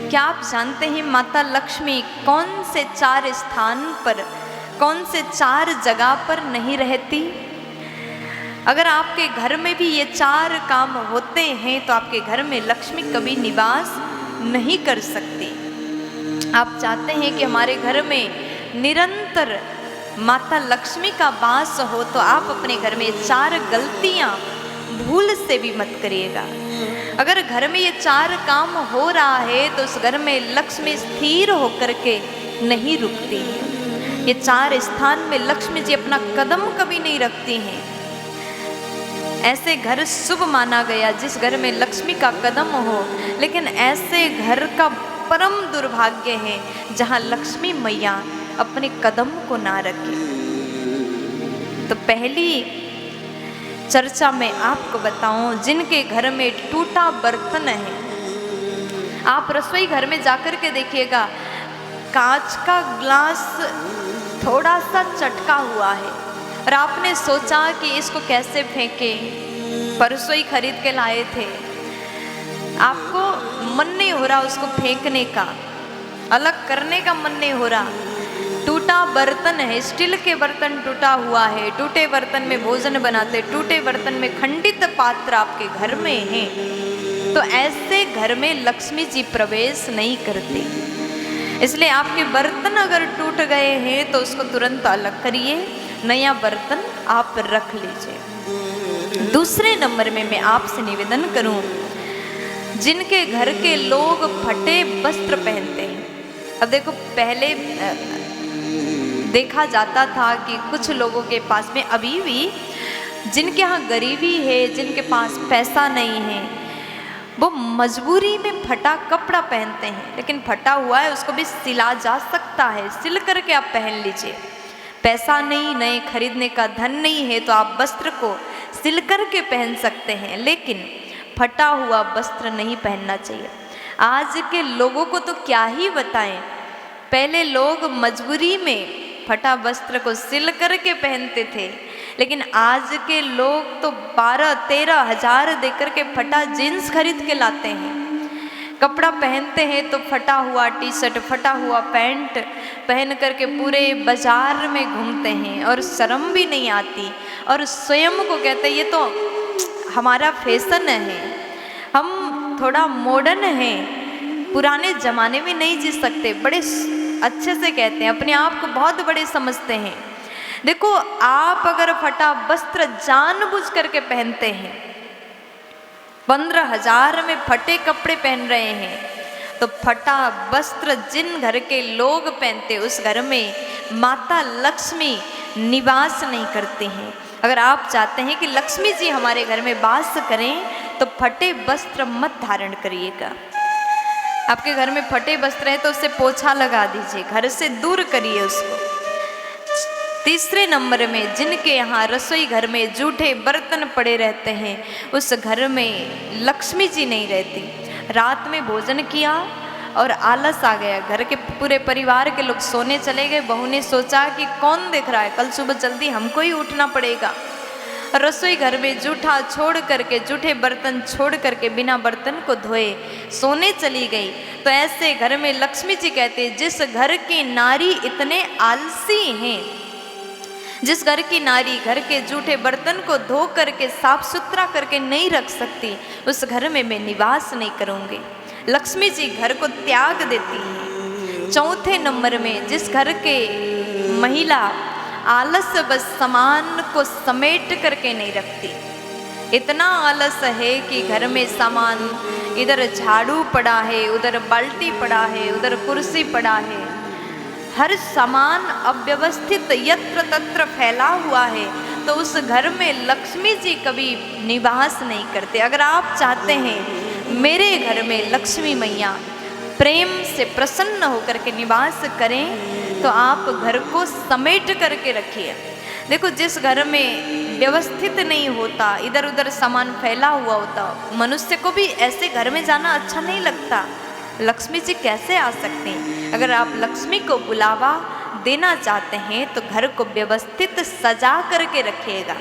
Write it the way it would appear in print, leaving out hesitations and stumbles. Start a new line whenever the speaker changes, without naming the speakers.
क्या आप जानते हैं माता लक्ष्मी कौन से 4 स्थान पर, कौन से 4 जगह पर नहीं रहती? अगर आपके घर में भी ये 4 काम होते हैं तो आपके घर में लक्ष्मी कभी निवास नहीं कर सकती। आप चाहते हैं कि हमारे घर में निरंतर माता लक्ष्मी का वास हो तो आप अपने घर में 4 गलतियां भूल से भी मत करिएगा। अगर घर में ये 4 काम हो रहा है तो उस घर में लक्ष्मी स्थिर होकर के नहीं रुकती है। ये 4 स्थान में लक्ष्मी जी अपना कदम कभी नहीं रखती हैं। ऐसे घर शुभ माना गया जिस घर में लक्ष्मी का कदम हो, लेकिन ऐसे घर का परम दुर्भाग्य है जहाँ लक्ष्मी मैया अपने कदम को ना रखे। तो पहली चर्चा में आपको बताऊं, जिनके घर में टूटा बर्तन है, आप रसोई घर में जाकर के देखिएगा, कांच का ग्लास थोड़ा सा चटका हुआ है और आपने सोचा कि इसको कैसे फेंकें। परसों ही खरीद के लाए थे, आपको मन नहीं हो रहा उसको फेंकने का, अलग करने का मन नहीं हो रहा। टूटा बर्तन है, स्टील के बर्तन टूटा हुआ है, टूटे बर्तन में भोजन बनाते, टूटे बर्तन में खंडित पात्र आपके घर में हैं, तो ऐसे घर में लक्ष्मी जी प्रवेश नहीं करते। इसलिए आपके बर्तन अगर टूट गए हैं तो उसको तुरंत अलग करिए, नया बर्तन आप रख लीजिए। दूसरे नंबर में मैं आपसे निवेदन करूं, जिनके घर के लोग फटे वस्त्र पहनते हैं। अब देखो, पहले देखा जाता था कि कुछ लोगों के पास में अभी भी, जिनके यहाँ गरीबी है, जिनके पास पैसा नहीं है, वो मजबूरी में फटा कपड़ा पहनते हैं। लेकिन फटा हुआ है उसको भी सिला जा सकता है, सिल करके आप पहन लीजिए। पैसा नहीं, नए खरीदने का धन नहीं है तो आप वस्त्र को सिल करके पहन सकते हैं, लेकिन फटा हुआ वस्त्र नहीं पहनना चाहिए। आज के लोगों को तो क्या ही बताएं, पहले लोग मजबूरी में फटा वस्त्र को सिल करके पहनते थे, लेकिन आज के लोग तो 12-13 हज़ार देकर के फटा जीन्स खरीद के लाते हैं। कपड़ा पहनते हैं तो फटा हुआ टी शर्ट, फटा हुआ पैंट पहन करके पूरे बाजार में घूमते हैं और शर्म भी नहीं आती, और स्वयं को कहते हैं ये तो हमारा फैशन है, हम थोड़ा मॉडर्न हैं, पुराने ज़माने में नहीं जी सकते। बड़े अच्छे से कहते हैं, अपने आप को बहुत बड़े समझते हैं। देखो, आप अगर फटा वस्त्र जानबूझ करके पहनते हैं, 15,000 में फटे कपड़े पहन रहे हैं, तो फटा वस्त्र जिन घर के लोग पहनते उस घर में माता लक्ष्मी निवास नहीं करती हैं। अगर आप चाहते हैं कि लक्ष्मी जी हमारे घर में वास करें तो फटे वस्त्र मत धारण करिएगा। आपके घर में फटे वस्त्र है तो उससे पोछा लगा दीजिए, घर से दूर करिए उसको। तीसरे नंबर में, जिनके यहाँ रसोई घर में जूठे बर्तन पड़े रहते हैं, उस घर में लक्ष्मी जी नहीं रहती। रात में भोजन किया और आलस आ गया, घर के पूरे परिवार के लोग सोने चले गए, बहू ने सोचा कि कौन देख रहा है, कल सुबह जल्दी हमको ही उठना पड़ेगा। रसोई घर में जूठा छोड़ करके, जूठे बर्तन छोड़ करके बिना बर्तन को धोए सोने चली गई, तो ऐसे घर में लक्ष्मी जी कहते हैं, जिस घर की नारी इतने आलसी हैं, जिस घर की नारी घर के जूठे बर्तन को धो करके साफ सुथरा करके नहीं रख सकती, उस घर में मैं निवास नहीं करूँगी। लक्ष्मी जी घर को त्याग देती हैं। चौथे नंबर में, जिस घर के महिला आलस बस सामान को समेट करके नहीं रखती, इतना आलस है कि घर में सामान, इधर झाड़ू पड़ा है, उधर बाल्टी पड़ा है, उधर कुर्सी पड़ा है, हर सामान अव्यवस्थित यत्र तत्र फैला हुआ है, तो उस घर में लक्ष्मी जी कभी निवास नहीं करते। अगर आप चाहते हैं मेरे घर में लक्ष्मी मैया प्रेम से प्रसन्न होकर के निवास करें, तो आप घर को समेट करके रखिए। देखो, जिस घर में व्यवस्थित नहीं होता, इधर उधर सामान फैला हुआ होता, मनुष्य को भी ऐसे घर में जाना अच्छा नहीं लगता। लक्ष्मी जी कैसे आ सकते हैं? अगर आप लक्ष्मी को बुलावा देना चाहते हैं तो घर को व्यवस्थित सजा करके रखिएगा।